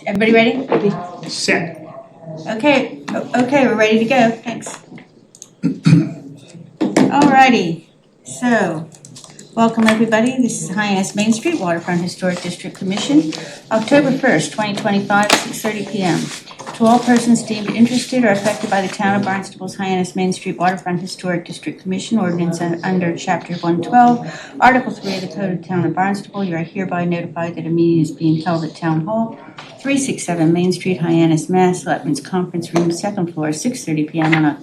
Everybody ready? Set. Okay, we're ready to go. Thanks. Alrighty, so welcome everybody. This is Hyannis Main Street Waterfront Historic District Commission, October 1st, 2025, 6:30 p.m. To all persons deemed interested or affected by the Town of Barnstable's Hyannis Main Street Waterfront Historic District Commission ordinance under Chapter 112, Article 3 of the Code of the Town of Barnstable, you are hereby notified that a meeting is being held at Town Hall, 367 Main Street, Hyannis, Mass. Selectmen's Conference Room, 2nd floor, 6:30 p.m. on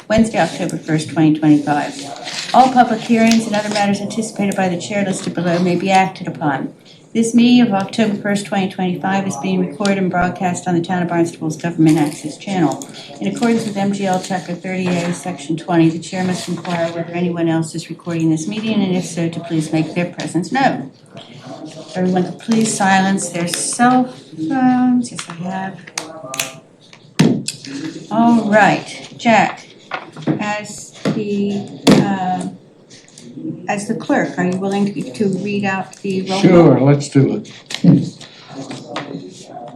Wednesday, October 1st, 2025. All public hearings and other matters anticipated by the chair listed below may be acted upon. This meeting of October 1st, 2025 is being recorded and broadcast on the Town of Barnstable's Government Access Channel. In accordance with MGL Chapter 30A, Section 20, the chair must inquire whether anyone else is recording this meeting, and if so, to please make their presence known. Everyone to please silence their cell phones. Yes, I have. All right, Jack, as the clerk, are you willing to read out the roll call? Sure, let's do it.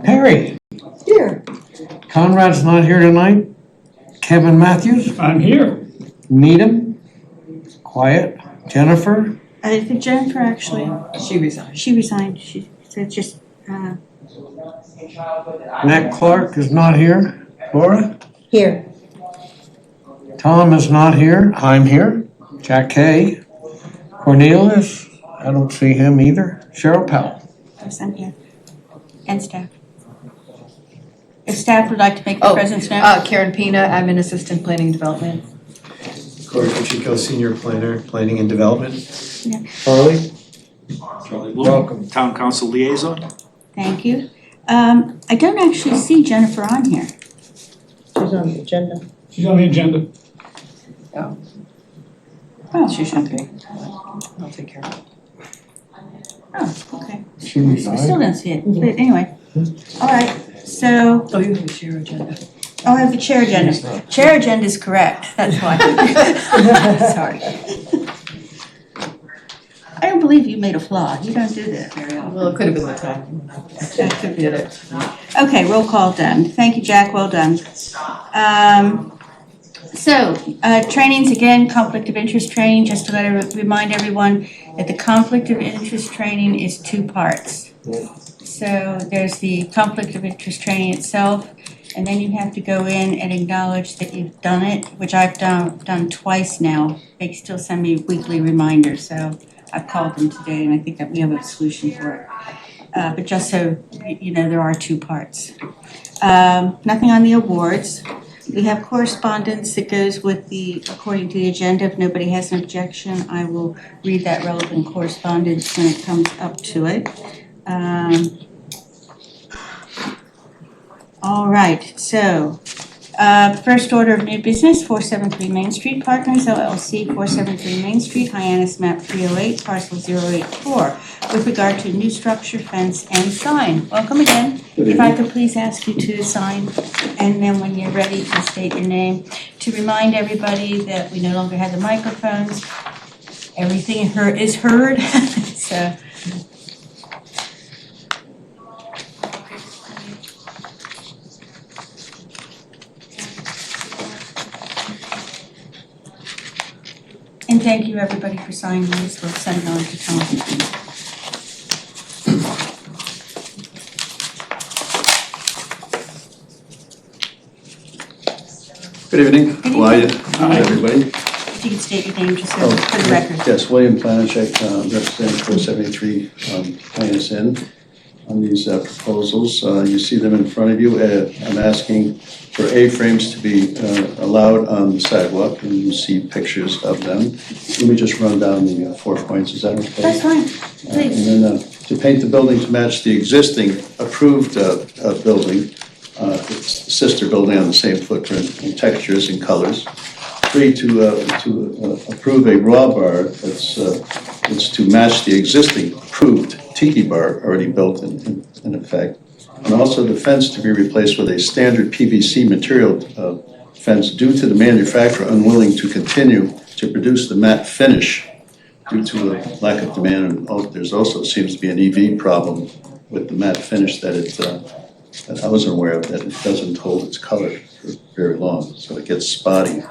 Harry. Here. Conrad's not here tonight. Kevin Matthews. I'm here. Needham. Quiet. Jennifer. I think Jennifer actually, She resigned. she resigned. She said just, Matt Clark is not here. Laura. Here. Tom is not here. I'm here. Jack Kay. Cornelius. I don't see him either. Cheryl Powell. I'm here. And staff. If staff would like to make their presence known. Karen Pina, Admin Assistant Planning and Development. Corey Pacheco, Senior Planner, Planning and Development. Yeah. Charlie. Charlie Bloom, Welcome. Town Council Liaison. Thank you. I don't actually see Jennifer on here. She's on the agenda. She's on the agenda. Oh, She should be. I'll take care of it. oh, okay. She I still resigned. don't see it, but anyway. All right, so, Oh, you have the chair agenda. I have the chair agenda. Chair agenda is correct, that's why. Sorry. I don't believe you made a flaw. You don't do that very often. Well, it could have been the time. That could be Did it. it. Okay, roll call done. Thank you, Jack, well done. Trainings again, conflict of interest training, just to remind everyone that the conflict of interest training is two parts. So there's the conflict of interest training itself, and then you have to go in and acknowledge that you've done it, which I've done twice now. They still send me weekly reminders, so I've called them today, and I think that we have a solution for it. But just so you know, there are two parts. Nothing on the awards. We have correspondence that goes with according to the agenda. If nobody has an objection, I will read that relevant correspondence when it comes up to it. All right, so first order of new business, 473 Main Street Partners, LLC, 473 Main Street, Hyannis, map 308, parcel 084, with regard to new structure, fence, and sign. Welcome again. If I could please ask you to sign, and then when you're ready to state your name. To remind everybody that we no longer have the microphones, everything is heard, so. And thank you, everybody, for signing these. We'll send it on to Tom. Good evening. Good How are you? evening. Hi, everybody. If you could state your name just so for the record. Yes, William Planachek, representing 473 Hyannis Inn. On these proposals, you see them in front of you. I'm asking for A-frames to be allowed on the sidewalk, and you see pictures of them. Let me just run down the 4 points. Is that okay? That's fine, please. And then to paint the building to match the existing approved building, it's the sister building on the same footprint in textures and colors. 3, to approve a raw bar that's to match the existing approved tiki bar already built in effect. And also the fence to be replaced with a standard PVC material fence due to the manufacturer unwilling to continue to produce the matte finish due to a lack of demand. And there's also seems to be an EV problem with the matte finish that that I wasn't aware of, that it doesn't hold its color for very long, so it gets spotty,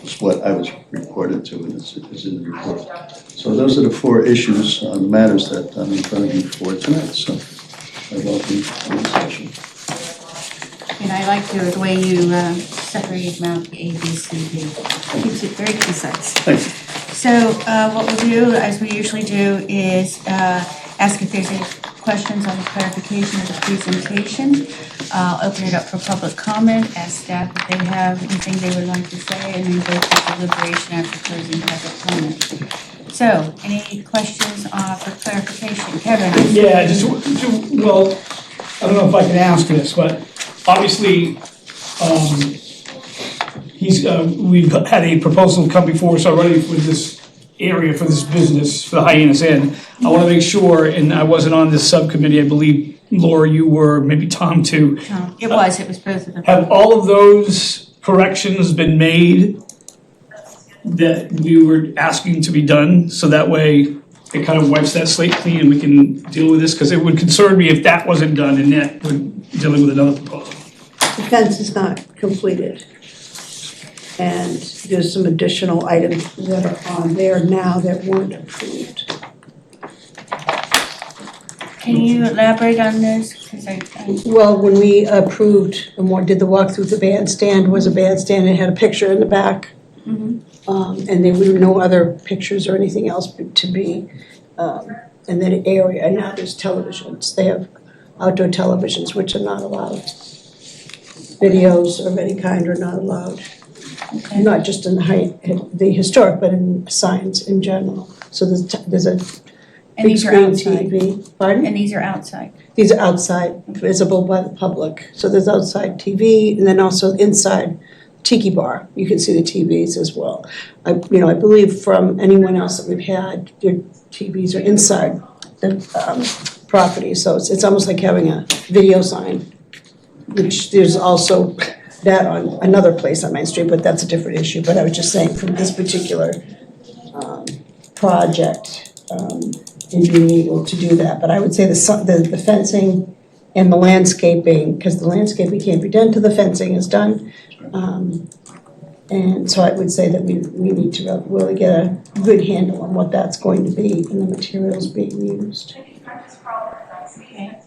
is what I was reported to, and is in the report. So those are the 4 issues on matters that I'm in front of you for tonight, so I welcome the discussion. And I like the way you separated them out, A, B, C, D. Keeps it very concise. Thank you. So what we'll do, as we usually do, is ask if there's any questions on the clarification of the presentation. Open it up for public comment, ask staff if they have anything they would like to say, and then go to deliberation after closing public comment. So, any questions for clarification? Kevin? Yeah, well, I don't know if I can ask this, but obviously, we've had a proposal come before us already for this area, for this business, for the Hyannis Inn. I want to make sure, and I wasn't on this subcommittee, I believe, Laura, you were, maybe Tom too. It was both of them. Have all of those corrections been made that we were asking to be done? So that way it kind of wipes that slate clean and we can deal with this? Because it would concern me if that wasn't done and yet we're dealing with another proposal. The fence is not completed. And there's some additional items that are on there now that weren't approved. Can you elaborate on this? 'Cause Well, when we approved and did the walkthrough, the bandstand was a bandstand and had a picture in the back. And there were no other pictures or anything else to be, and then an area, and now there's televisions. They have outdoor televisions, which are not allowed. Videos of any kind are not allowed. Okay. Not just in the historic, but in signs in general. So there's a And big these are screen outside. TV. Pardon? And these are outside. These are outside, visible by the public. So there's outside TV, and then also inside Tiki Bar. You can see the TVs as well. I believe from anyone else that we've had, their TVs are inside the property. So it's almost like having a video sign, which there's also that on another place on Main Street, but that's a different issue. But I was just saying from this particular project, and being able to do that. But I would say the fencing and the landscaping, because the landscaping can't be done till the fencing is done. And so I would say that we need to really get a good handle on what that's going to be and the materials being used. Okay.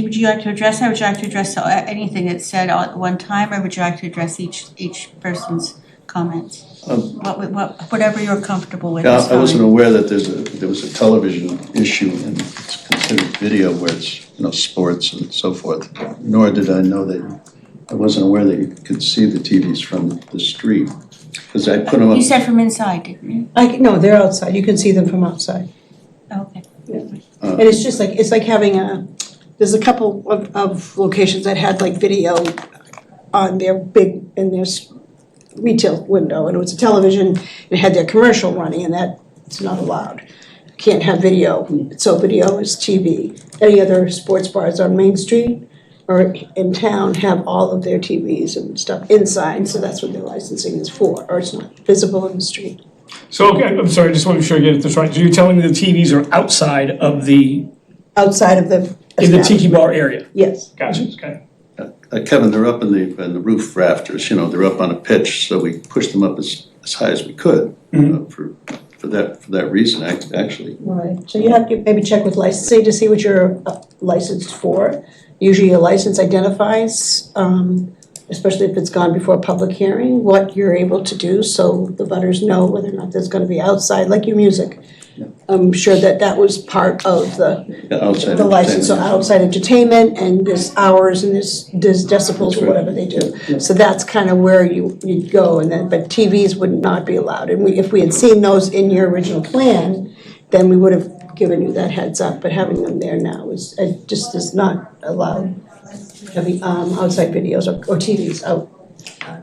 Would you like to address that? Would you like to address anything that's said at one time, or would you like to address each person's comments? Whatever you're comfortable with. Yeah, is I wasn't fine. aware that there was a television issue and it's considered video where it's, sports and so forth. Nor did I know I wasn't aware that you could see the TVs from the street. Because I put them up. You said from inside, didn't you? No, they're outside. You can see them from outside. Okay. And it's just like, having there's a couple of locations that had like video on their in their retail window, and it was a television, and it had their commercial running, and that's not allowed. Can't have video, so video is TV. Any other sports bars on Main Street or in town have all of their TVs and stuff inside, so that's what their licensing is for, or it's not visible in the street. So, okay, I'm sorry, I just want to be sure I get this right. So you're telling me the TVs are outside of Outside of the in the Tiki Bar area? Yes. Gotcha, okay. Kevin, they're up in the roof rafters, they're up on a pitch, so we pushed them up as high as we could for that reason, actually. Right, so you have to maybe check with licensing to see what you're licensed for. Usually your license identifies, especially if it's gone before a public hearing, what you're able to do, so the butters know whether or not there's gonna be outside, like your music. Yeah. I'm sure that was part of the Outside license, so entertainment. outside entertainment, and there's hours, and there's decibels, That's or right. whatever they do. So that's kind of where you'd go, and then, but TVs would not be allowed. And if we had seen those in your original plan, then we would have given you that heads up, but having them there now just is not allowed. Having outside videos or TVs out.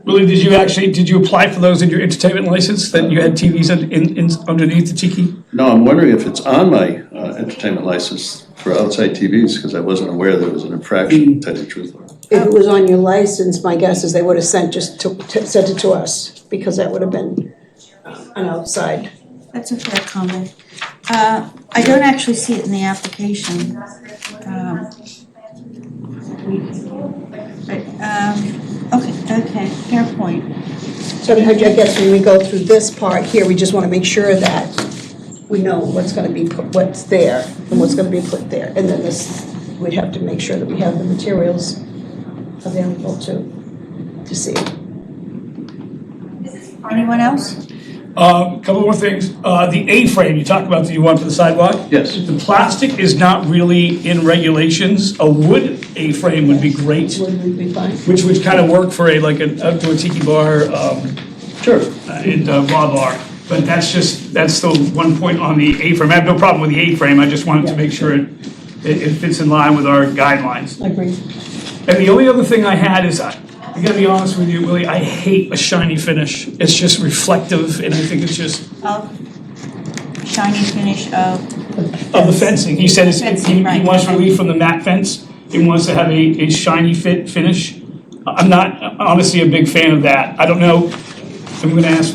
Really, did you apply for those in your entertainment license, that you had TVs in underneath the Tiki? No, I'm wondering if it's on my entertainment license for outside TVs, because I wasn't aware there was an infraction, to tell you the truth. If it was on your license, my guess is they would have sent it to us, because that would have been an outside. That's a fair comment. I don't actually see it in the application. So I guess when we go through this part here, we just want to make sure that we know what's going to be, what's there and what's going to be put there. And then this, we'd have to make sure that we have the materials available to see. Anyone else? Couple more things. The A-frame, you talked about, that you want for the sidewalk? Yes. The plastic is not really in regulations. A wood A-frame would be great, Would we be fine? which would kind of work for like an outdoor tiki bar, Sure. and raw bar. But that's the one point on the A-frame. I have no problem with the A-frame, I just wanted to make sure it fits in line with our guidelines. Agreed. And the only other thing I had is, I gotta be honest with you, Willie, I hate a shiny finish. It's just reflective, and I think it's just, Shiny finish of, of the fencing. He said he Fencing, right. wants relief from the matte fence. He wants to have a shiny finish. I'm not honestly a big fan of that. I don't know, I'm gonna ask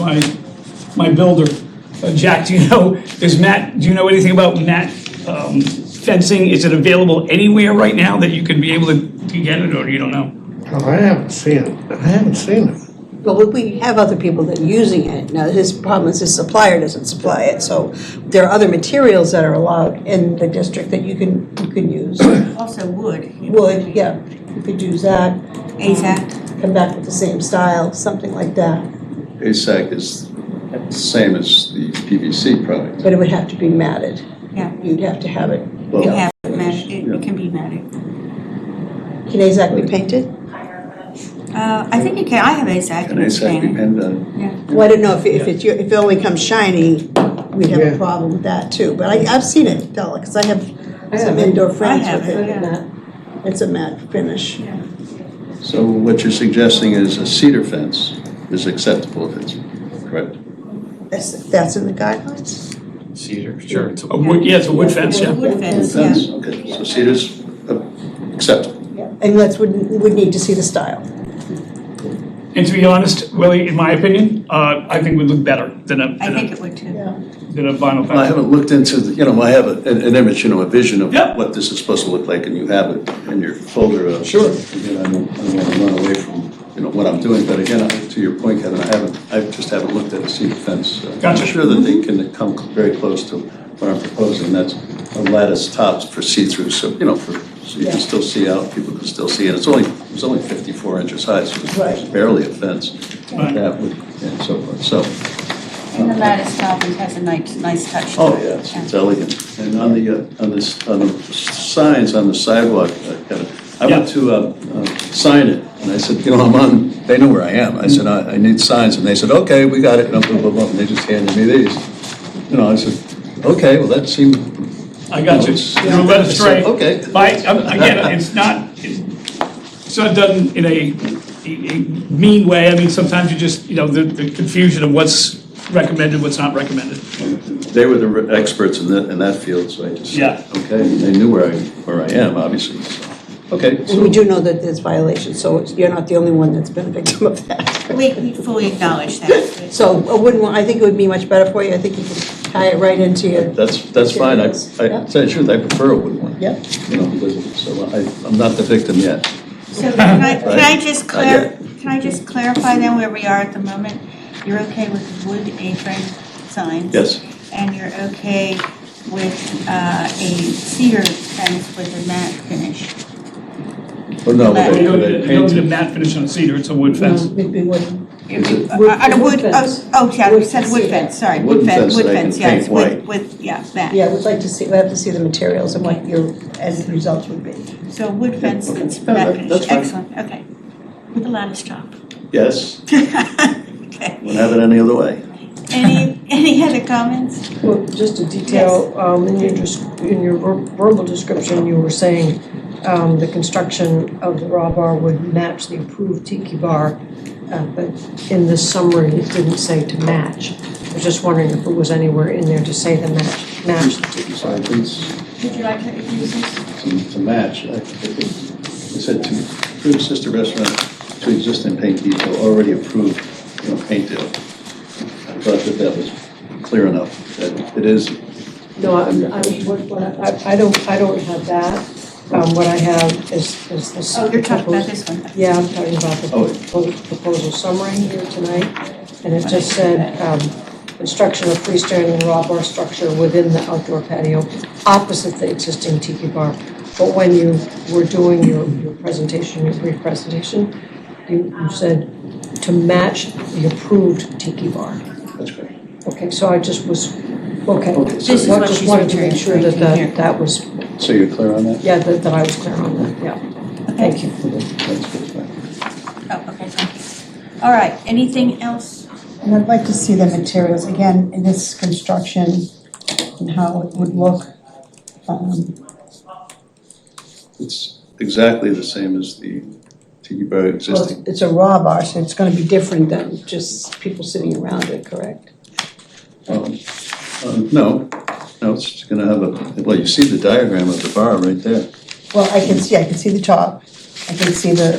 my builder. Jack, do you know anything about matte fencing? Is it available anywhere right now that you can be able to get it, or you don't know? Oh, I haven't seen it. Well, we have other people that are using it. Now, his problem is his supplier doesn't supply it, so there are other materials that are allowed in the district that you can use. also wood. Wood, yeah, you could use that. AZAC. Come back with the same style, something like that. ASAC is the same as the PVC product. But it would have to be matted. Yeah. You'd have to have it. Well, You have it matted, it can be matted. Can AZAC be painted? I think you can, I have AZAC. Can ASAC be pinned on? Yeah. Well, I don't know if it only comes shiny, we'd have a Yeah. problem with that too. But I've seen it, Della, because I have some indoor friends have with it, it. yeah. It's a matte finish. So what you're suggesting is a cedar fence is acceptable if it's correct? That's in the guidelines? Cedar, sure. It's a It's a wood fence, yeah. Wood fence, Fence, yeah. okay, so cedar's acceptable. Yeah. And would need to see the style. And to be honest, Willie, in my opinion, I think would look better than I think a it would too. vinyl Well, I fence. haven't looked into, I have an image, a vision of Yep. what this is supposed to look like, and you have it in your folder. Sure. Again, I don't want to run away from, what I'm doing, but again, to your point, Kevin, I just haven't looked at a cedar fence. Gotcha. I'm sure that they can come very close to what I'm proposing, that's a lattice tops for see-through, so, so you can still see out, people can still see, and it was only 54 inches high, so it's Right. barely a fence. Right. That would, and so forth, so. And the lattice top has a nice touch to Oh, it. yeah, it's elegant. And on the signs on the sidewalk, Kevin, I went to sign it, and I said, they know where I am. I said, I need signs, and they said, okay, we got it, and blah, blah, blah, and they just handed me these. I said, okay, well, that seemed. I got you. You're led astray. Okay. But again, it's not done in a mean way. I mean, sometimes you just, the confusion of what's recommended, what's not recommended. They were the experts in that field, so I just Yeah. said, okay, and they knew where I am, obviously, so. Okay, And we do know that there's violations, so you're not the only one that's been a victim of that. We fully acknowledge that. So I think it would be much better for you. I think you can tie it right into your. that's fine. I Yeah. tell you the truth, I prefer a wood one. Yep. So I'm not the victim yet. So can I just Not yet. can I just clarify then where we are at the moment? You're okay with wood A-frame signs? Yes. And you're okay with a cedar fence with a matte finish? Oh, no, Matte. they You don't need a painted. matte finish on a cedar, it's a wood fence. It'd be wooden. Is it- On a wood, fence. yeah, we said wood Wood fence, sorry, Wooden fence that I can yes, paint white. with, yeah, matte. Yeah, we'd like to see, we have to see the materials and what your end results would be. So wood fence that's Yeah, matte finish, that's fine. excellent, okay. With a lattice top. Yes, Okay. won't have it any other way. Any other comments? Well, just a detail, in your verbal description, you were saying the construction of the raw bar would match the approved tiki bar, but in this summary, it didn't say to match. I was just wondering if it was anywhere in there to say the match the tiki So bar. I think Would you like to introduce this? to match, I think it said to approve sister restaurant to existing paint detail, already approved, paint deal. I thought that was clear enough, that it is. No, I don't have that. What I have is this. Oh, you're talking about this one. Yeah, I'm talking about the Oh. proposal summary here tonight. and it just said, construction of freestanding raw bar structure within the outdoor patio opposite the existing tiki bar. But when you were doing your presentation, your brief presentation, you said to match the approved tiki bar. That's correct. Okay, so I just was, okay. This is I what just she's wanted to make sure that referring to here. that was, So you're clear on that? yeah, that I was clear on that, yeah. Thank you. That's good, fine. Oh, okay, thank you. All right, anything else? And I'd like to see the materials, again, in this construction and how it would look. It's exactly the same as the tiki bar Well, existing. it's a raw bar, so it's gonna be different than just people sitting around it, correct? No, it's gonna have a, well, you see the diagram of the bar right there. Well, I can see the top, I can see the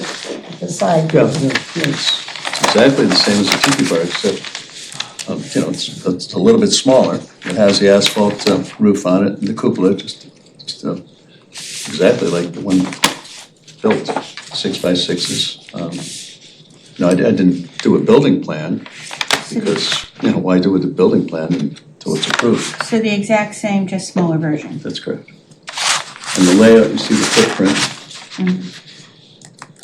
side. Yeah, it's exactly the same as the tiki bar, except, it's a little bit smaller. It has the asphalt roof on it and the cupola, just exactly like the one built, 6x6s. I didn't do a building plan because, why do a building plan until it's approved? So the exact same, just smaller version. That's correct. And the layout, you see the footprint.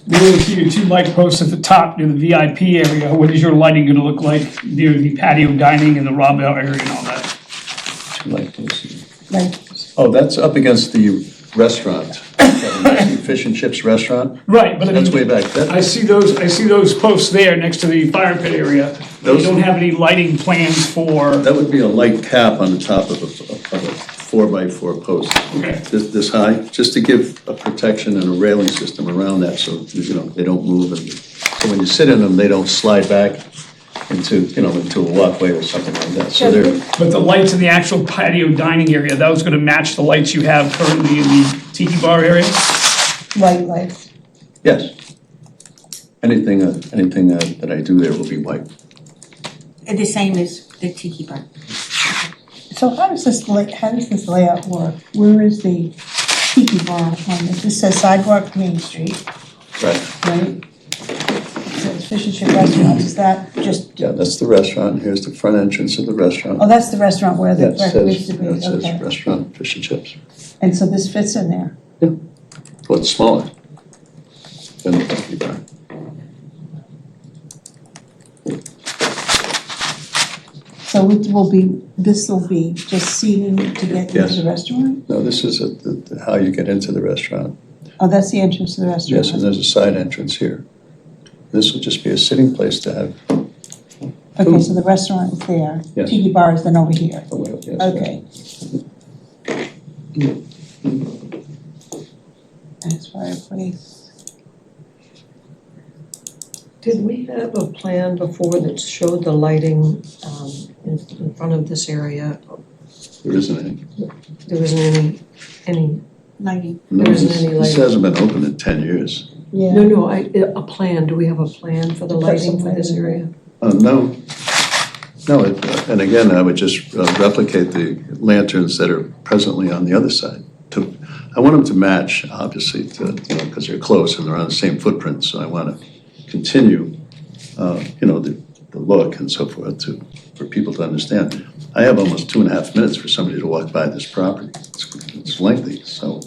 We really see your 2 light posts at the top near the VIP area. What is your lighting gonna look like near the patio dining and the raw bar area and all that? Like this. Like, Oh, that's up against the restaurant, Fish and Chips restaurant. Right, but I That's way mean, back. I see those posts there next to the fire pit area. You Those- don't have any lighting plans for, That would be a light cap on the top of a 4x4 post. okay, This high, just to give a protection and a railing system around that so, they don't move. And so when you sit in them, they don't slide back into a walkway or something like that. So they're, but the lights in the actual patio dining area, that was gonna match the lights you have currently in the tiki bar area? white lights. yes. Anything that I do there will be white. The same as the tiki bar. So how does this layout work? Where is the tiki bar on this? This says sidewalk Main Street, Right. right? It says Fish and Chip Restaurant, is that just, Yeah, that's the restaurant. Here's the front entrance of the restaurant. oh, that's the restaurant where the Yeah, it breakfast used to says, be, it says okay. restaurant, fish and chips. And so this fits in there? Well, it's smaller than the tiki bar. So this will be just seating to get into Yes. the restaurant? No, this is how you get into the restaurant. Oh, that's the entrance to the restaurant? Yes, and there's a side entrance here. This will just be a sitting place to have. Okay, so the restaurant is there? Yes. Tiki bar is then over here? Oh, well, yes, Okay. That's fireplace. Did we have a plan before that showed the lighting in front of this area? There isn't any. There wasn't any, Lighting. No, There isn't this- any This lighting. hasn't been open in 10 years. Yeah. no, a plan, do we have a plan for the Put lighting some for this lighting area? No. No, and again, I would just replicate the lanterns that are presently on the other side. I want them to match, obviously, because they're close and they're on the same footprint, so I want to continue, the look and so forth for people to understand. I have almost 2.5 minutes for somebody to walk by this property. It's lengthy, so.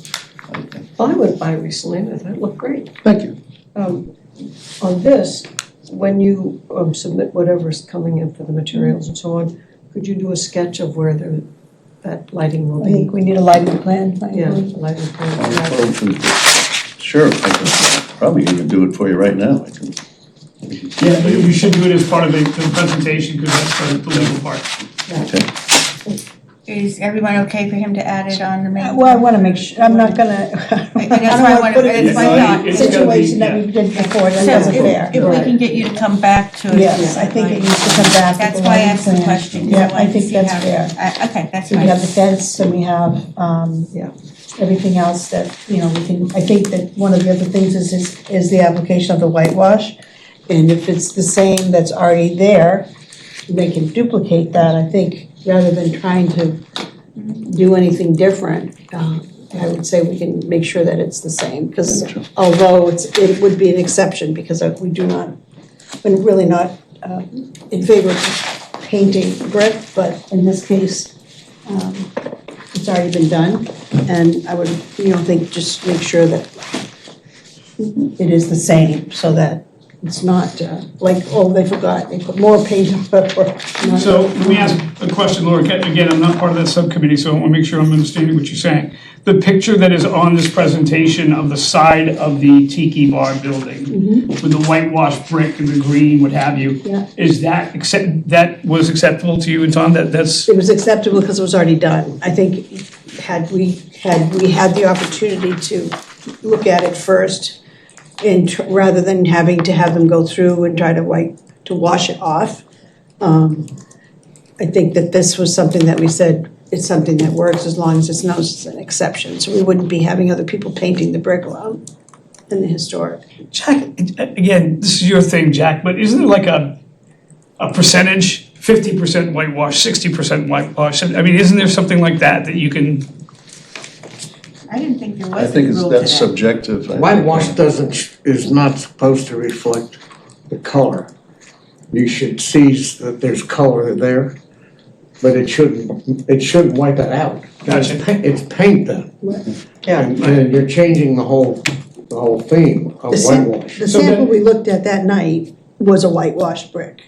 I went by recently and I thought it looked great. Thank you. On this, when you submit whatever's coming in for the materials and so on, could you do a sketch of where that lighting will I be? think we need a lighting plan. Yeah, the lighting plan. Sure, I can probably even do it for you right now. I can. Yeah, you should do it as part of the presentation, because that's the legal part. Okay. Is everyone okay for him to add it on the main? Well, I want to make sure, I'm not gonna, I That's don't why I want wanna- to put it in that's my my thought. It's gotta be- situation that we did before, that So wasn't fair. if we can get you to come back to it. Yes, I think it needs to come back. with That's the why I lighting asked the plan. question, 'cause Yeah, I wanted to think see that's how- fair. Okay, that's So we have the fine. fence and we have, Yeah. everything else that, we can, I think that one of the other things is the application of the whitewash. And if it's the same that's already there, they can duplicate that, I think, rather than trying to do anything different. I would say we can make sure that it's the same, because although it would be an exception, because we're really not in favor of painting brick, but in this case, it's already been done. And I would, think, just make sure that it is the same, so that it's not like, oh, they forgot, they put more paint on it. Or So let me ask a question, Laura. Again, I'm not part of that subcommittee, so I want to make sure I'm understanding what you're saying. The picture that is on this presentation of the side of the Tiki Bar building with the whitewashed brick and the green, what have you, Yeah. is that was acceptable to you and Tom? That's It was acceptable because it was already done. I think had we had the opportunity to look at it first, and rather than having to have them go through and try to wash it off, I think that this was something that we said, it's something that works as long as it's known as an exception. So we wouldn't be having other people painting the brick around in the historic. Jack, again, this is your thing, Jack, but isn't there like a percentage, 50% whitewash, 60% whitewash? I mean, isn't there something like that you can? I didn't think there I was a think rule to that's that. subjective. I think. Whitewash is not supposed to reflect the color. You should see that there's color there, but it shouldn't wipe it out. Gotcha. It's paint then. Yeah. And you're changing the whole theme of whitewash. The So sample then- we looked at that night was a whitewashed brick,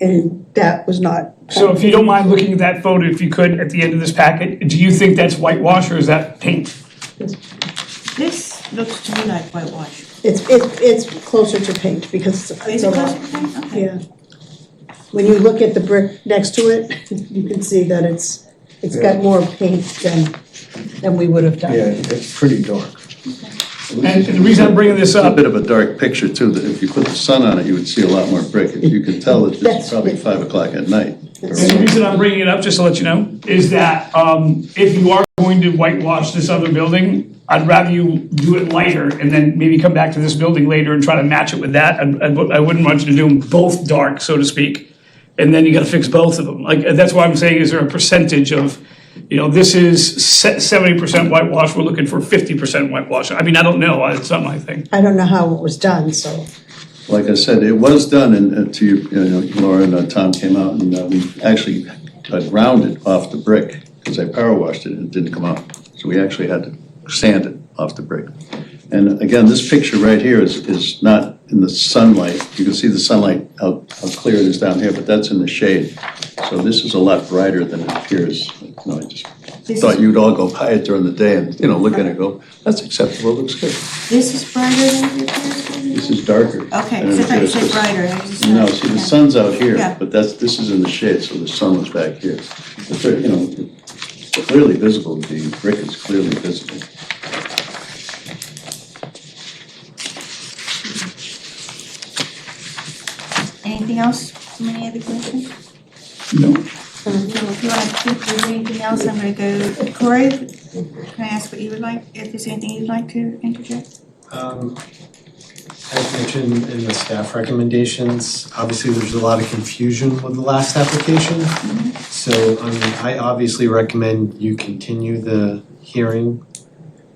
and that was not. So if you don't mind looking at that photo, if you could, at the end of this packet, do you think that's whitewash or is that paint? This looks to me like whitewash. It's closer to paint because it's Is a it lot. closer to paint? Okay. Yeah. When you look at the brick next to it, you can see that it's got more paint than we would have done. Yeah, it's pretty dark. And the reason I'm bringing this It's a up, bit of a dark picture too, that if you put the sun on it, you would see a lot more brick. You could tell that this is probably 5 o'clock at night. and the reason I'm bringing it up, just to let you know, is that if you are going to whitewash this other building, I'd rather you do it lighter and then maybe come back to this building later and try to match it with that. I wouldn't want you to do them both dark, so to speak, and then you gotta fix both of them. Like, that's why I'm saying, is there a percentage of, this is 70% whitewash, we're looking for 50% whitewash. I mean, I don't know, it's not my thing. I don't know how it was done, so. Like I said, it was done, and to you, Laura and Tom came out, and we actually grounded off the brick, because I power washed it and it didn't come out. So we actually had to sand it off the brick. And again, this picture right here is not in the sunlight. You can see the sunlight, how clear it is down here, but that's in the shade. So this is a lot brighter than it appears. I just thought you'd all go by it during the day and, look at it and go, that's acceptable, looks good. This is brighter than it appears to be? This is darker. Okay, than so I it thought you appears, said 'cause- brighter. I just No, thought- see, the okay. sun's out here, Yeah. but this is in the shade, so the sun was back here. It's clearly visible, the brick is clearly visible. Anything else from any other commission? No. So if you want to think there's anything else, I'm going to go, Corey, can I ask what you would like, if there's anything you'd like to interject? As mentioned in the staff recommendations, obviously there's a lot of confusion with the last application. So, I obviously recommend you continue the hearing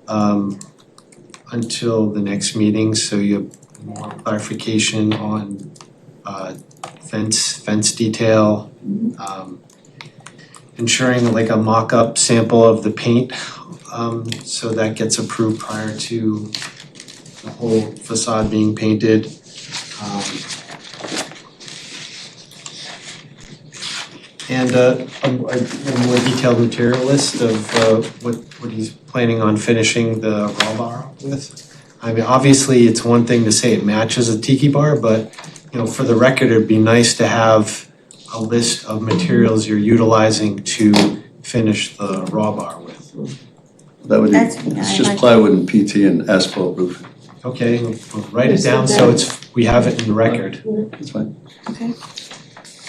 until the next meeting, so you have more clarification on fence detail, ensuring like a mock-up sample of the paint, so that gets approved prior to the whole facade being painted. And a more detailed material list of what he's planning on finishing the raw bar with. I mean, obviously, it's one thing to say it matches a tiki bar, but for the record, it'd be nice to have a list of materials you're utilizing to finish the raw bar with. That would be, That's- it's I just like- plywood and PT and asphalt roofing. Okay, we'll write it down so we have it in the record. That's fine. Okay.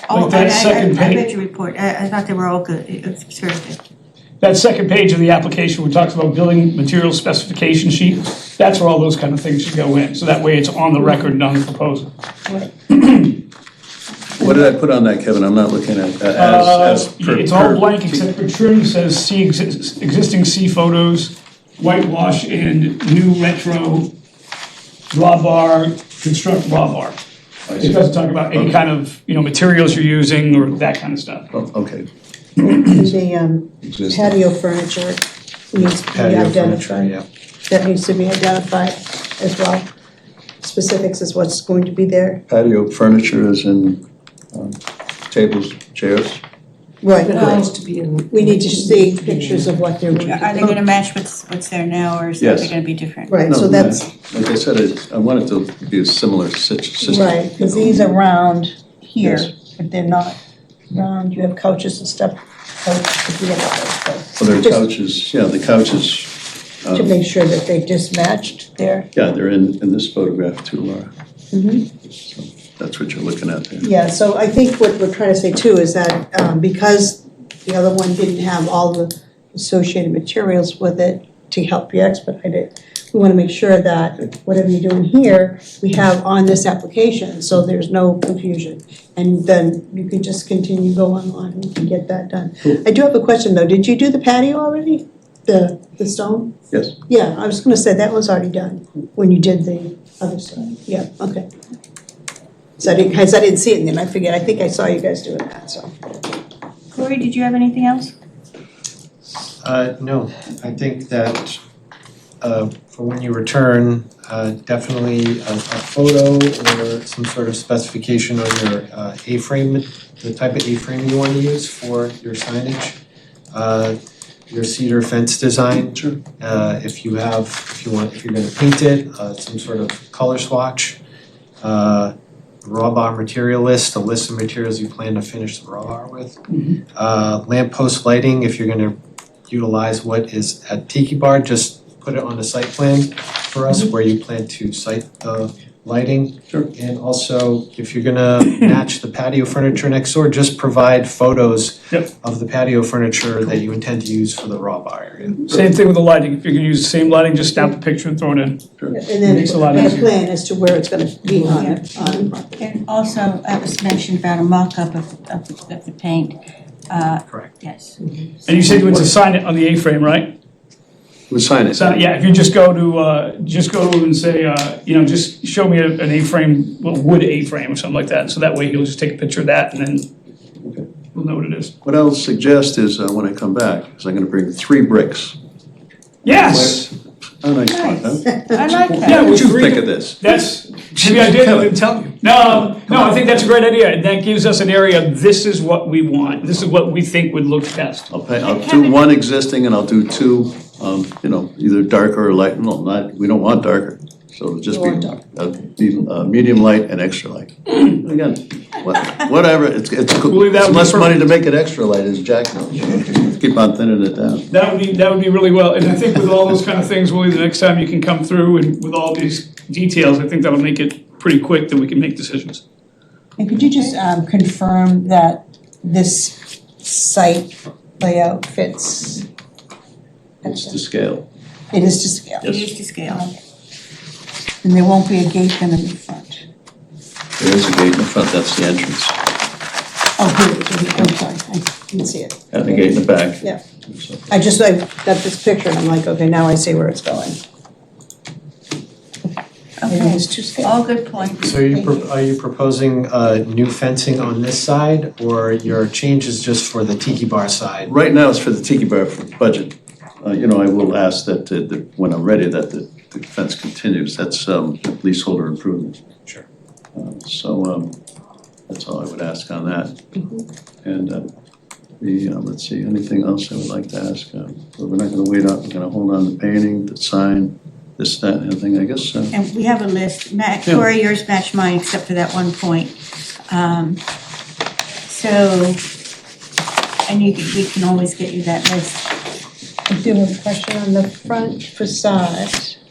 Like Oh, that I second read page. your report. I thought they were all good. It's very good. That second page of the application, where it talks about building material specification sheet, that's where all those kind of things should go in. So that way it's on the record and on the proposal. What did I put on that, Kevin? I'm not looking at, as per. It's all per- blank except for trim says see existing C photos, whitewash and new retro raw bar, construct raw bar. It doesn't talk about any kind of, materials you're using or that kind of stuff. Oh, okay. And the Existing. patio furniture needs to be Patio furniture, identified. yeah. That needs to be identified as well. Specifics is what's going to be there. Patio furniture is in tables, chairs. Right, It has to be in. we need to see pictures of what they're. Are they gonna match what's there now, or is Yes. that gonna be different? Right, so No, that's, Like I said, I want it to be a similar system. right, because these are round here, Yes. but they're not round, you have couches and stuff. Well, their couches, the couches, To make sure that they just matched there. yeah, they're in this photograph too, Laura. Mhm. So that's what you're looking at there. Yeah, so I think what we're trying to say too is that because the other one didn't have all the associated materials with it to help you expedite it, we wanna make sure that whatever you're doing here, we have on this application, so there's no confusion. And then you can just continue going on and we can get that done. I do have a question though, did you do the patio already? The stone? Yes. Yeah, I was gonna say that was already done when you did the other side, yeah, okay. So I didn't see it and then I think I saw you guys doing that, so. Corey, did you have anything else? No, I think that for when you return, definitely a photo or some sort of specification on your A-frame, the type of A-frame you want to use for your signage. Your cedar fence design. Sure. If you're gonna paint it, some sort of color swatch. Raw bar material list, a list of materials you plan to finish the raw bar with. Lamp post lighting, if you're gonna utilize what is at Tiki Bar, just put it on the site plan for us where you plan to site the lighting. Sure. And also, if you're gonna match the patio furniture next door, just provide photos Yep. of the patio furniture that you intend to use for the raw bar area. Same thing with the lighting. If you're gonna use the same lighting, just snap a picture and throw it in. And then Makes a lot a easier. plan as to where it's gonna be on. And also, it was mentioned about a mock-up of the paint. Correct. Yes. And you said you would sign it on the A-frame, right? We'll sign it. So, yeah, if you just go to and say, just show me an A-frame, wood A-frame or something like that. So that way he'll just take a picture of that and then we'll know what it is. What I'll suggest is when I come back, is I'm gonna bring 3 bricks. Yes, Oh, nice one, huh? I like Yeah, that. What do you Agree. think of this? that's, maybe I didn't tell you. No, I think that's a great idea. And that gives us an area, this is what we want. This is what we think would look best. I'll do 1 existing and I'll do 2, either darker or light, we don't want darker. So it'll just be medium light and extra light. Again, whatever, it's Believe that would be less money to perfect. make it extra light, as Jack knows. Keep on thinning it down. That would be really well. And I think with all those kind of things, Willie, the next time you can come through and with all these details, I think that'll make it pretty quick that we can make decisions. And could you just confirm that this site layout fits? It's to scale. It is to scale. It is to scale. And there won't be a gate then in the front. There is a gate in the front, that's the entrance. Oh, here it is, I'm sorry, I didn't see it. And the gate in the back. Yeah. So, I got this picture and I'm like, okay, now I see where it's going. Okay, It's to scale. all good points. So are you proposing new fencing on this side, or your change is just for the Tiki Bar side? Right now, it's for the Tiki Bar budget. I will ask that when I'm ready, that the fence continues. That's leaseholder improvement. Sure. So that's all I would ask on that. And let's see, anything else I would like to ask? We're not gonna wait up, we're gonna hold on the painting, the sign, this, that, and everything, I guess. And we have a list. Matt, Yeah. Corey, yours match mine except for that one point. And we can always get you that list. I do have a question on the front facade.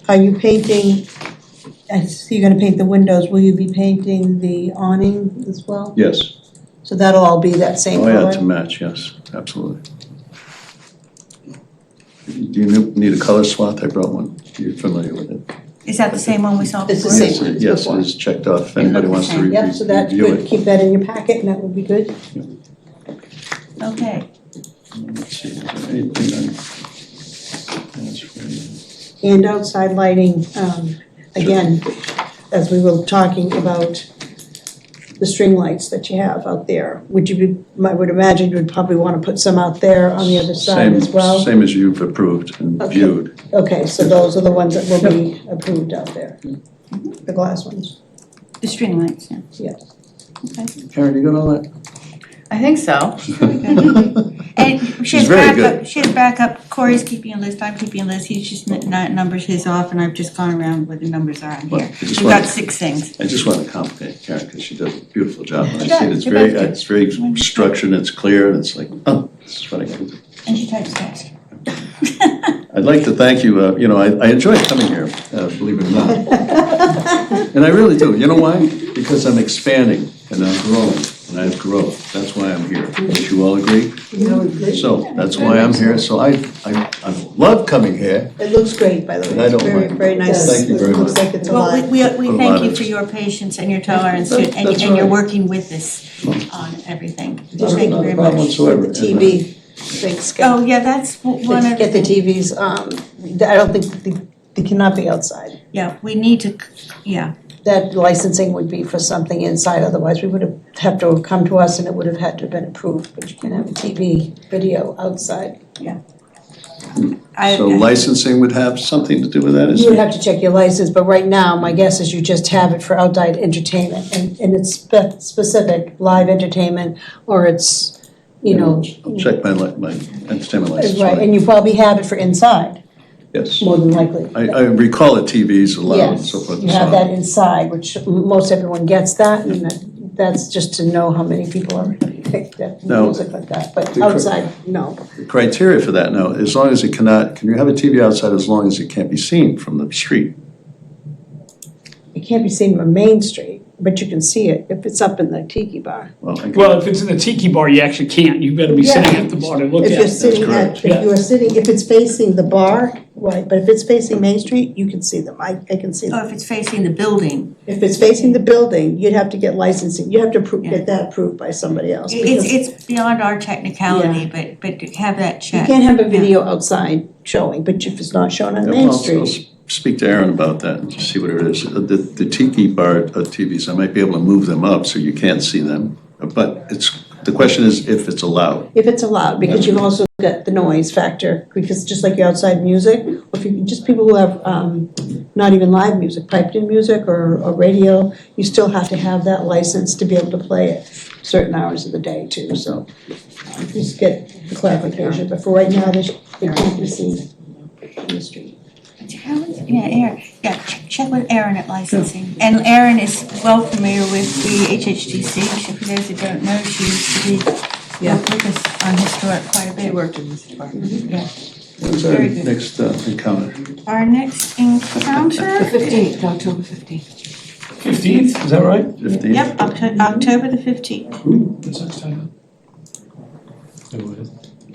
Are you painting, I see you're gonna paint the windows, will you be painting the awning as well? Yes. So that'll all be that same Oh, color? yeah, to match, yes, absolutely. Do you need a color swath? I brought one. You're familiar with it. Is that the same one we saw before? It's the same. Yes, one as yes, before. it is checked off. If anybody wants to Yep, so that's review good, it. keep that in your packet and that would be good. Okay. Let's see, is there anything that's for you? And outside lighting, again, as we were talking about the string lights that you have out there, I would imagine you would probably want to put some out there on the other side Same, as well? same as you've approved and Okay. viewed. Okay, so those are the ones that will be approved out there, the glass ones. The string lights, yeah. Yeah. Okay. Karen, you got all that? I think so. And she She's has very backup, she has backup, Corey's keeping a list, I'm keeping a list, he's just numbers his off, and I've just gone around where the numbers are on Well, here. I just We've got wanna- 6 things. I just want to compliment Karen because she does a beautiful job. When I She see it, does, it's she very, does. it's very structured, and it's clear, and it's like, oh, this is what I can do. And she types fast. I'd like to thank you, you know, I enjoy coming here, believe it or not. And I really do. You know why? Because I'm expanding and I'm growing and I have growth. That's why I'm here. Don't you all agree? So that's why I'm here. So I love coming here. It looks great, by the And way. I It's don't very, mind. very nice. Thank you very It looks much. like it's Well, alive. we Put a thank lot you of- for your patience and your tolerance, That's and you're right. working with us on everything. Not Thank you a very problem much. whatsoever. The TV things. Oh, yeah, that's one of Get the the, TVs, I don't think, they cannot be outside. yeah, we need to, yeah. That licensing would be for something inside, otherwise we would have to have come to us and it would have had to have been approved, but you can't have a TV video outside. So licensing would have something to do with that, is You would it? have to check your license, but right now, my guess is you just have it for outside entertainment, and it's specific, live entertainment, or it's, you know. I'll check my entertainment license. Right, and you probably have it for inside, Yes. more than likely. I recall that TV's allowed and so Yes, forth and you so have on. that inside, which most everyone gets that, and that's just to know how many people are picked at No. music like that, but The cr- outside, no. The criteria for that now, as long as it cannot, can you have a TV outside as long as it can't be seen from the street? It can't be seen from Main Street, but you can see it if it's up in the tiki bar. Well, I can- Well, if it's in the tiki bar, you actually can't. You've got to be sitting at the bar to look If at you're it. sitting correct. at, if you are sitting, if it's facing the bar, right, but if it's facing Main Street, you can see them, I can see them. Or if it's facing the building. If it's facing the building, you'd have to get licensing, you have to get that approved by somebody else. because It's beyond our technicality, but to have that You checked. can't have a video outside showing, but if it's not shown on Main I'll Street. speak to Aaron about that and just see what it is. The tiki bar TVs, I might be able to move them up so you can't see them. But the question is if it's allowed. If it's allowed, because you've also got the noise factor, because just like your outside music, or if you, just people who have, not even live music, piped in music or radio, you still have to have that license to be able to play it certain hours of the day too, so. Just get the clarification, but for right now, they can't be seen on the street. Yeah, Aaron, yeah, check with Aaron at licensing. And Aaron is well familiar with the HHTC, for those that don't know, she used to be, worked with us on historic quite a bit. She worked in this department. Yeah. When's our Very good. next encounter? Our next encounter, The 15th, October 15th. 15th, is that right? 15th? yep, October the 15th. Ooh, that's next time.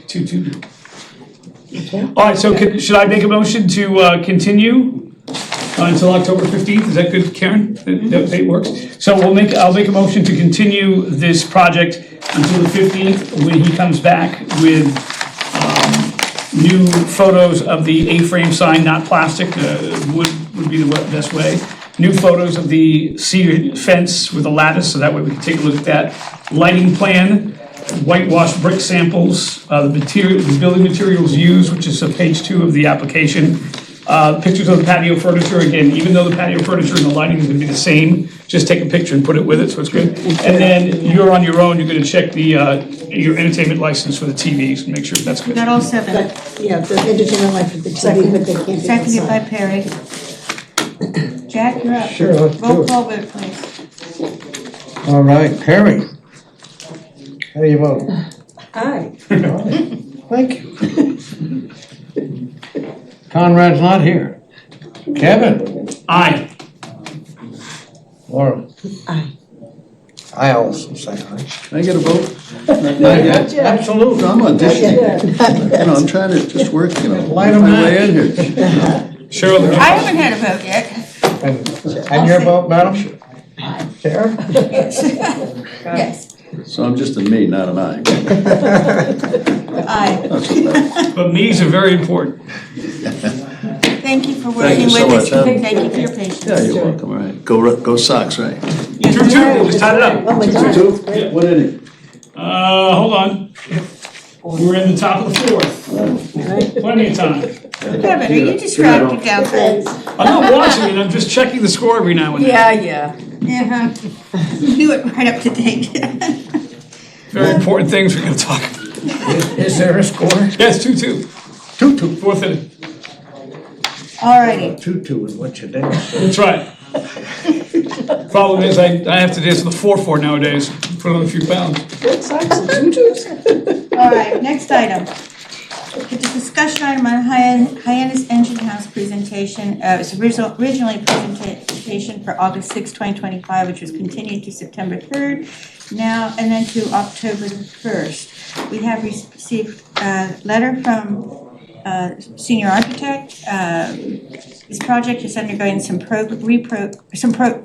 2-2. All right, so should I make a motion to continue until October 15th? Is that good, Karen? That date works? So I'll make a motion to continue this project until the 15th when he comes back with new photos of the A-frame sign, not plastic, wood would be the best way. New photos of the cedar fence with a lattice, so that way we can take a look at that. Lighting plan, whitewashed brick samples, the building materials used, which is page 2 of the application. Pictures of the patio furniture, again, even though the patio furniture and the lighting is gonna be the same, just take a picture and put it with it, so it's good. And then you're on your own, you're gonna check your entertainment license for the TVs and make sure that's good. Got all 7. But, yeah, the entertainment life with the TV, but they can't be Seconded by inside. Perry. Jack, you're up. Sure, let's do Roll it. call vote, please. All right, Perry. How do you vote? Aye. Thank you. Conrad's not here. Kevin? Aye. Laura? Aye. I also say aye. Can I get a vote? Not yet? Absolutely. I'm auditioning. You know, I'm trying to just work, Light 'em my way up. in here. Cheryl, I haven't had a vote yet. And your vote, madam? Sarah? Yes. So I'm just a me, not an I. Aye. Not so bad. but me's are very important. Thank you for Thank working you with so us. much, huh? Thank you for your patience. Yeah, you're welcome, all right. Go Sox, right? Yeah. 2-2, just tied it up. Oh, my God. 2-2? What inning? Hold on. We're in the top of the fourth. Plenty of time. Kevin, are you distracted down there? I'm not watching it, I'm just checking the score every now and then. Yeah. Yeah. Do it right up to date. Very important things we're gonna talk about. Is there a score? Yeah, it's 2-2. 2-2. Fourth inning. Alrighty, 2-2 is what you did. That's right. Problem is, I have to dance with a 4-4 nowadays, put on a few pounds. alright, next item. It's a discussion item on Hyannis Engine House presentation. It was originally a presentation for August 6, 2025, which was continued to September 3rd, now, and then to October the 1st. We have received a letter from senior architect. This project is undergoing some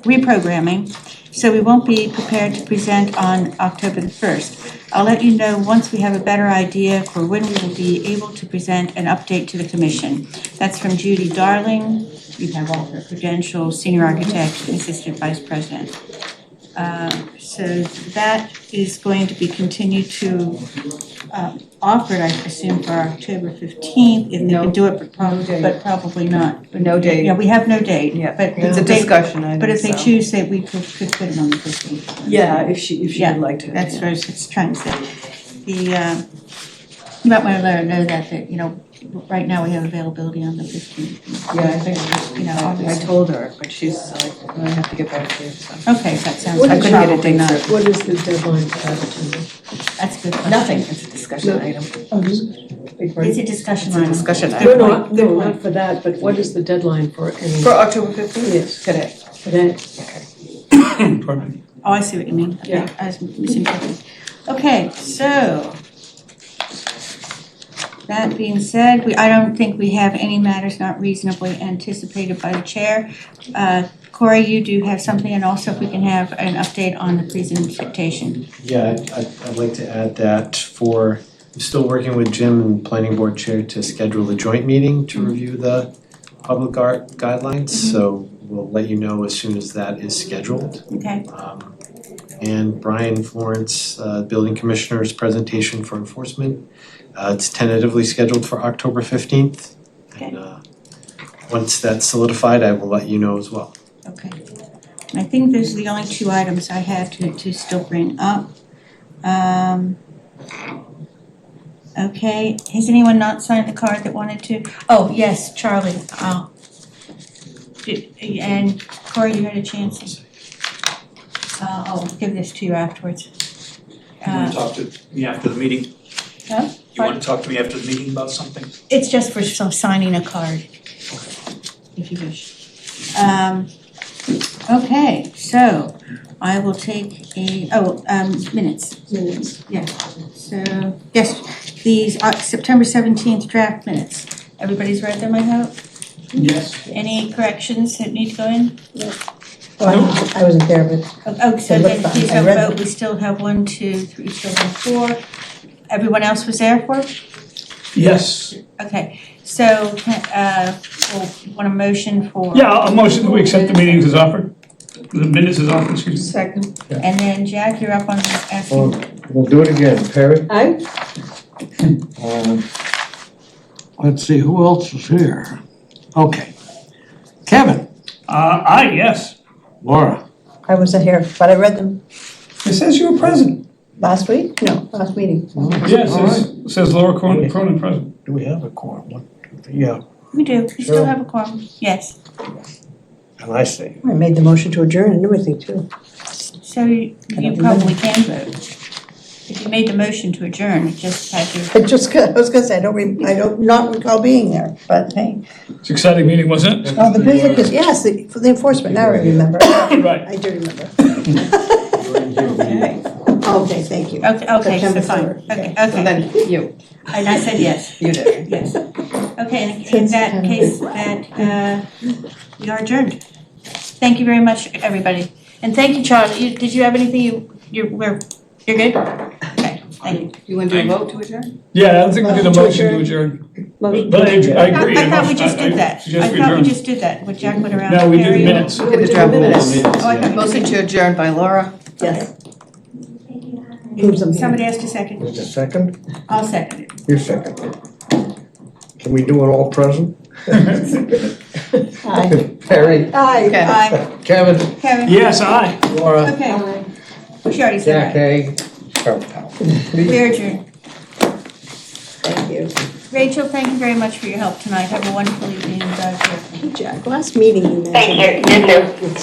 reprogramming, so we won't be prepared to present on October the 1st. I'll let you know once we have a better idea for when we will be able to present an update to the commission. That's from Judy Darling. You have all her credentials, senior architect, assistant vice president. So that is going to be continued to offered, I assume, for October 15th, if they can do it, but probably not. No date. Yeah, we have no date. Yeah, But it's a if they- discussion item. But if they so. choose, that we could put it on the 15th. Yeah, if she Yeah, would like to. That's yeah. what I was trying to say. You might want to let her know that, right now we have availability on the 15th. Yeah, I think, I obviously. told her, but she's like, I have to get back to you, so. Okay, that sounds I like couldn't get a probably date not. certain. What is the deadline for advertising? That's a good question. Nothing, it's a discussion item. It's a discussion It's a item. discussion No, item. no, not for that, but what is the deadline for any? For October 15th? Yes. Today. Today? Pardon me. Oh, I see what you mean. Okay, Yeah. I was misinterpreting. Okay, so that being said, I don't think we have any matters not reasonably anticipated by the chair. Corey, you do have something, and also if we can have an update on the presentation. Yeah, I'd like to add that I'm still working with Jim and Planning Board Chair to schedule a joint meeting to review the public art guidelines. So we'll let you know as soon as that is scheduled. Okay, And Brian Florence, Building Commissioner's presentation for enforcement. It's tentatively scheduled for October 15th. And once that's solidified, I will let you know as well. okay. And I think those are the only two items I have to still bring up. Okay, has anyone not signed the card that wanted to? Oh, yes, Charlie. And Corey, you had a chance. I'll give this to you afterwards. You want to talk to me after the meeting? Huh? You want to talk to me after the meeting about something? It's just for signing a card, if you wish. Okay, so I will take minutes. Minutes. Yeah, so, yes, these September 17th draft minutes. Everybody's read them, I hope? Yes. Any corrections that need to go in? Oh, I wasn't there, but Oh, so They look then fine. please I don't read vote. them. We still have 1, 2, 3, still have 4. Everyone else was there for? Yes. Okay, so, we'll want a motion for. Yeah, I'll motion that we accept the meetings as offered. The minutes as offered, excuse me. Second. And then Jack, you're up on asking. We'll do it again. Perry? Aye. Let's see, who else is here? Okay. Kevin? Aye, yes. Laura? I wasn't here, but I read them It says you were present. last week? No, last meeting. Yeah, it says Laura Cronin present. Do we have a quorum? 1, 2, 3, yeah, We do, we still Sure. have a quorum, yes. and I say, I made the motion to adjourn and everything too. So you probably can vote. If you made the motion to adjourn, it just had to. I was gonna say, I don't not recall being there, but hey. It's an exciting meeting, wasn't it? Oh, the music is, yes, for the enforcement, now I remember. Right. I do remember. Okay, Okay, thank you. okay, so September fine, 3rd, okay, And okay. then you, And I said yes, you did. yes. Okay, in that case, that, we are adjourned. Thank you very much, everybody. And thank you, Charlie. Did you have anything you're good? Okay, thank you. You want to do a vote to adjourn? Yeah, I don't think we did a motion to adjourn. Motion But I to adjourn. agree. I thought we just did that. Suggest I we thought we adjourn. just did that, with Jack went around. No, we did Carrie. minutes. We did the draft minutes. Oh, I thought we Motion did. to adjourn by Laura. Yes. Move something. Somebody has to second. Is it second? I'll second it. You second. Can we do it all present? Aye. Perry, Aye. Okay. Aye. Kevin, Kevin? Yes, aye. Laura, Okay. She already Jack said Hay, Carol Powell. that. We're adjourned. Thank you. Rachel, thank you very much for your help tonight. Have a wonderful evening and drive careful. Hey, Jack, last meeting you mentioned. Thank you, you too.